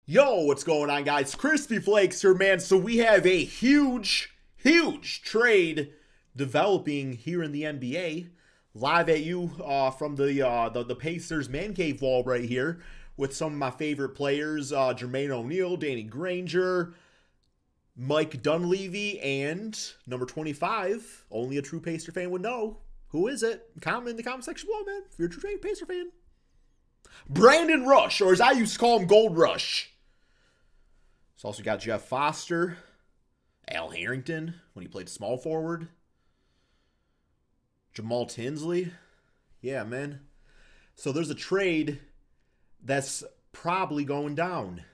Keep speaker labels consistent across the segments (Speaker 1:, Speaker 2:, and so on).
Speaker 1: Yo, what's going on, guys? Crispy Flakes here, man. So we have a huge trade developing here in the NBA. Live at you from the Pacers man cave wall right here with some of my favorite players, Jermaine O'Neal, Danny Granger, Mike Dunleavy, and number 25. Only a true Pacer fan would know. Who is it? Comment in the comment section below, man, if you're a true Pacer fan. Brandon Rush, or as I used to call him, Gold Rush. It's also got Jeff Foster, Al Harrington when he played small forward, Jamal Tinsley. Yeah, man. So there's a trade that's probably going down.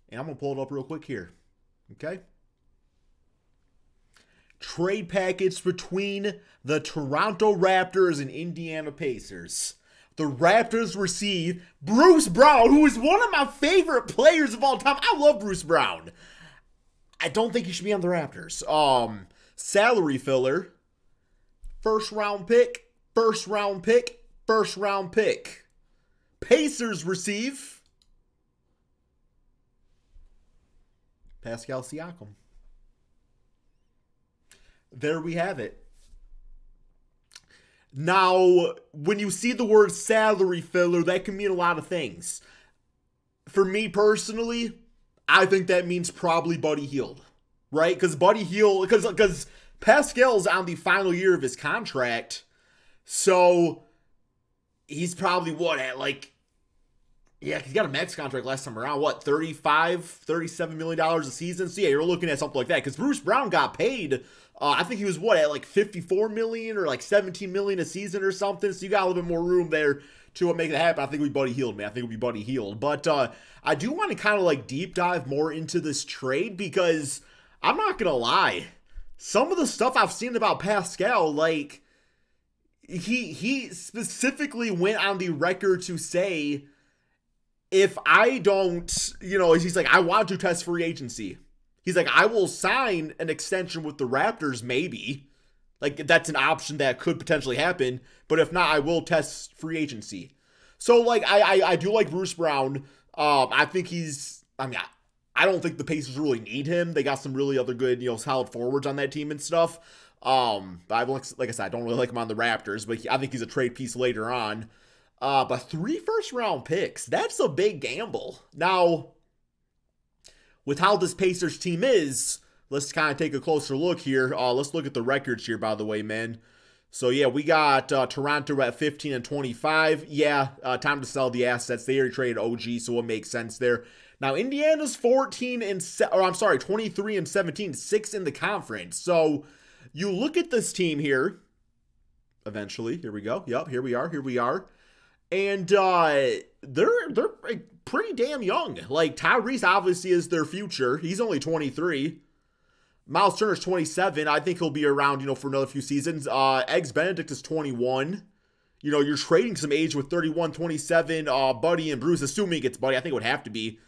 Speaker 1: And I'm going to pull it up real quick here. Okay? Trade package between the Toronto Raptors and Indiana Pacers. The Raptors receive Bruce Brown, who is one of my favorite players of all time. I love Bruce Brown. I don't think he should be on the Raptors. Salary filler. First round pick. Pacers receive PASCAL SIAKAM. There we have it. Now, when you see the word salary filler, that can mean a lot of things. For me personally, I think that means probably Buddy Hield, right? Because because Pascal's on the final year of his contract, so he's probably he's got a max contract last time around, $37 million a season? So yeah, you're looking at something like that, because Bruce Brown got paid, I think he was at like $54 million or like $17 million a season or something, so you got a little bit more room there to make that happen. I think it would be Buddy Hield, man. I think it would be Buddy Hield. But I do want to kind of like deep dive more into this trade, because I'm not going to lie, some of the stuff I've seen about Pascal, like, he specifically went on the record to say, if I don't, he's like, I want to test free agency. He's like, I will sign an extension with the Raptors, maybe. Like, that's an option that could potentially happen. But if not, I will test free agency. So, like, I do like Bruce Brown. I think I don't think the Pacers really need him. They got some really other good, solid forwards on that team and stuff. But like I said, I don't really like him on the Raptors. But I think he's a trade piece later on. But 3 first-round picks, that's a big gamble. Now, with how this Pacers team is, let's kind of take a closer look here. Let's look at the records here, by the way, man. So, yeah, we got Toronto at 15 and 25. Yeah, time to sell the assets. They already traded OG, so it makes sense there. Now, Indiana's 23 and 17, 6 in the conference. So, you look at this team here. Eventually, here we go. Yep, here we are. And they're pretty damn young. Like, Tyrese obviously is their future. He's only 23. Miles Turner's 27. I think he'll be around, for another few seasons. Eggs Benedict is 21. You're trading some age with 31, 27, Buddy and Bruce, assuming it gets Buddy. I think it would have to be.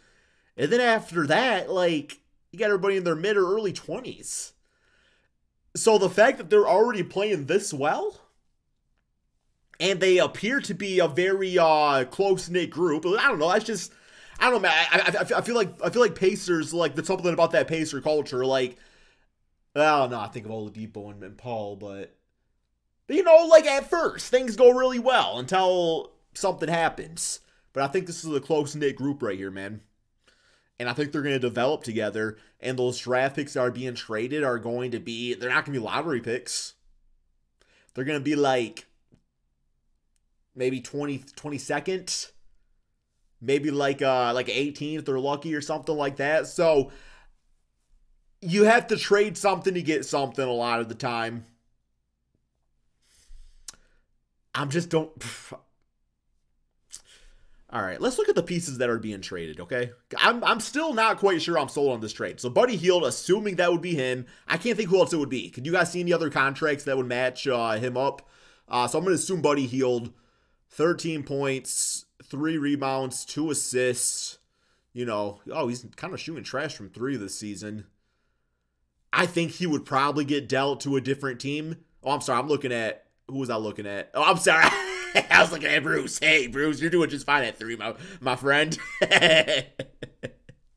Speaker 1: And then after that, like, you got everybody in their mid or early 20s. So the fact that they're already playing this well, and they appear to be a very close-knit group. I don't know. I don't know, man. I feel like Pacers, like, there's something about that Pacer culture. Like, I don't know. I think of Oladipo and Paul, but like, at first, things go really well until something happens. But I think this is a close-knit group right here, man. And I think they're going to develop together. And those draft picks that are being traded are going to be, they're not going to be lottery picks. They're going to be like, maybe 22nd, maybe like 18 if they're lucky or something like that. So you have to trade something to get something a lot of the time. All right, let's look at the pieces that are being traded, okay? I'm still not quite sure I'm sold on this trade. So Buddy Hield, assuming that would be him. I can't think who else it would be. Could you guys see any other contracts that would match him up? So I'm going to assume Buddy Hield. 13 points, 3 rebounds, 2 assists. He's kind of shooting trash from 3 this season. I think he would probably get dealt to a different team. Oh, I'm sorry. Who was I looking at? Oh, I'm sorry. I was looking at Bruce. Hey, Bruce, you're doing just fine at 3, my friend.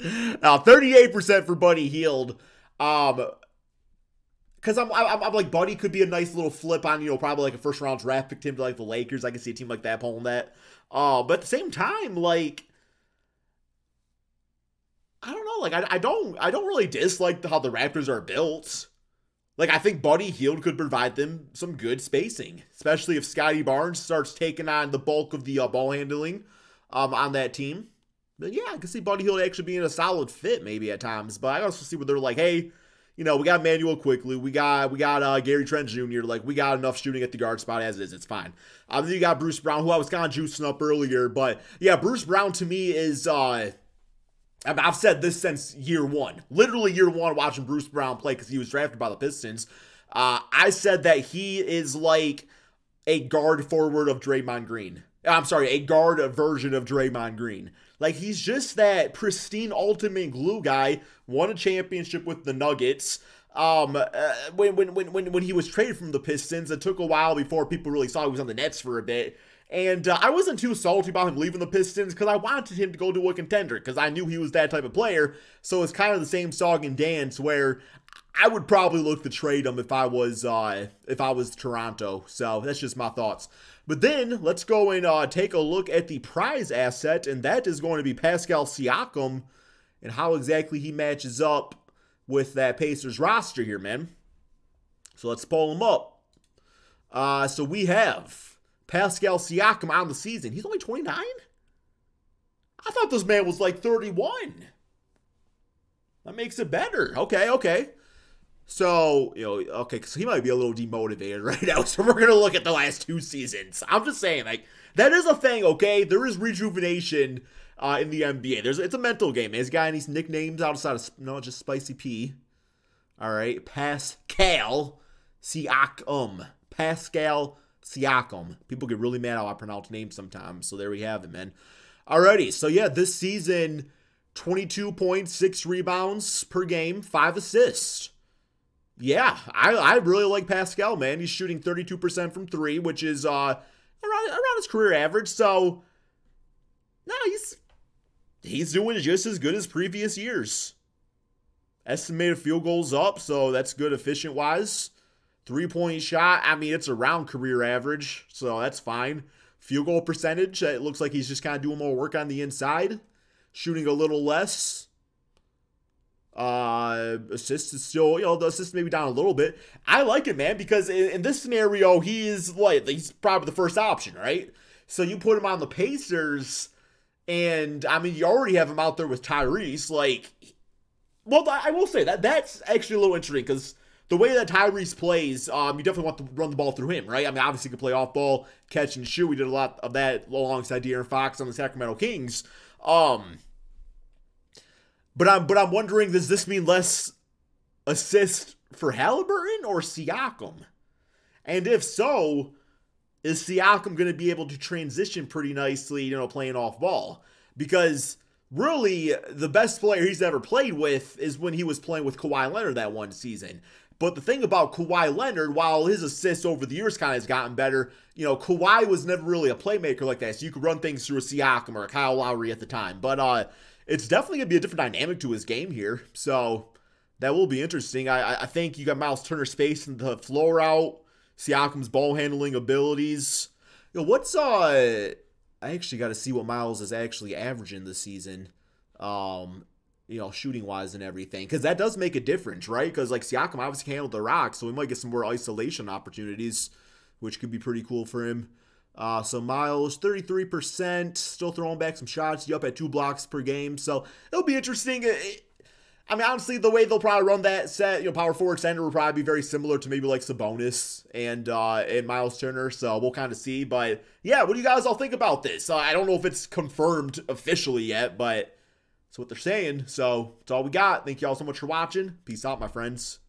Speaker 1: 38% for Buddy Hield. Because I'm like, Buddy could be a nice little flip on, probably like a first round draft pick to him to like the Lakers. I can see a team like that pulling that. But at the same time, like, I don't know. Like, I don't really dislike how the Raptors are built. Like, I think Buddy Hield could provide them some good spacing, especially if Scotty Barnes starts taking on the bulk of the ball handling on that team. But yeah, I can see Buddy Hield actually being a solid fit maybe at times. But I also see where they're like, hey, we got Manuel Quickly, we got Gary Trent Jr. Like, we got enough shooting at the guard spot as is. It's fine. Then you got Bruce Brown, who I was kind of juicing up earlier. But yeah, Bruce Brown to me is I've said this since year one. Literally year one watching Bruce Brown play because he was drafted by the Pistons. I said that he is like a guard forward of Draymond Green. I'm sorry, a guard version of Draymond Green. Like, he's just that pristine ultimate glue guy. Won a championship with the Nuggets. When he was traded from the Pistons, it took a while before people really saw he was on the Nets for a bit. And I wasn't too salty about him leaving the Pistons because I wanted him to go to a contender because I knew he was that type of player. So it's kind of the same song and dance where I would probably look to trade him if I was Toronto. So that's just my thoughts. But then let's go and take a look at the prize asset, and that is going to be Pascal Siakam and how exactly he matches up with that Pacers roster here, man. So let's pull him up. So we have Pascal Siakam on the season. He's only 29? I thought this man was like 31. That makes it better. Okay. So, so he might be a little demotivated right now. So we're going to look at the last 2 seasons. I'm just saying, like, that is a thing, okay? There is rejuvenation in the NBA. It's a mental game. This guy needs nicknames outside of, just Spicy P. All right. Pascal Siakam. Pascal Siakam. People get really mad how I pronounce names sometimes. So there we have it, man. Alrighty. So yeah, this season, 22 points, 6 rebounds per game, 5 assists. Yeah, I really like Pascal, man. He's shooting 32% from 3, which is around his career average. So, no, he's doing just as good as previous years. Estimated field goals up, so that's good efficient-wise. 3-point shot, I mean, it's around career average, so that's fine. Field goal percentage, it looks like he's just kind of doing more work on the inside. Shooting a little less. Assists is still, the assist maybe down a little bit. I like it, man, because in this scenario, he's probably the first option, right? So you put him on the Pacers, and, I mean, you already have him out there with Tyrese, well, I will say that's actually a little interesting, because the way that Tyrese plays, you definitely want to run the ball through him, right? I mean, obviously, he can play off ball, catch and shoot. We did a lot of that alongside De'Aaron Fox on the Sacramento Kings. But I'm wondering, does this mean less assist for Halliburton or Siakam? And if so, is Siakam going to be able to transition pretty nicely, playing off ball? Because really, the best player he's ever played with is when he was playing with Kawhi Leonard that one season. But the thing about Kawhi Leonard, while his assists over the years kind of has gotten better, Kawhi was never really a playmaker like that. So you could run things through a Siakam or a Kyle Lowry at the time. But it's definitely going to be a different dynamic to his game here. So that will be interesting. I think you got Miles Turner spacing the floor out, Siakam's ball handling abilities. I actually got to see what Miles is actually averaging this season. Shooting wise and everything, because that does make a difference, right? Because Siakam obviously handled the rock, so we might get some more isolation opportunities, which could be pretty cool for him. So Miles, 33%, still throwing back some shots. He's up at 2 blocks per game, so it'll be interesting. I mean, honestly, the way they'll probably run that set, power forward center will probably be very similar to maybe Sabonis and Miles Turner. So we'll kind of see. But yeah, what do you guys all think about this? I don't know if it's confirmed officially yet, but that's what they're saying. So that's all we got. Thank you all so much for watching. Peace out, my friends.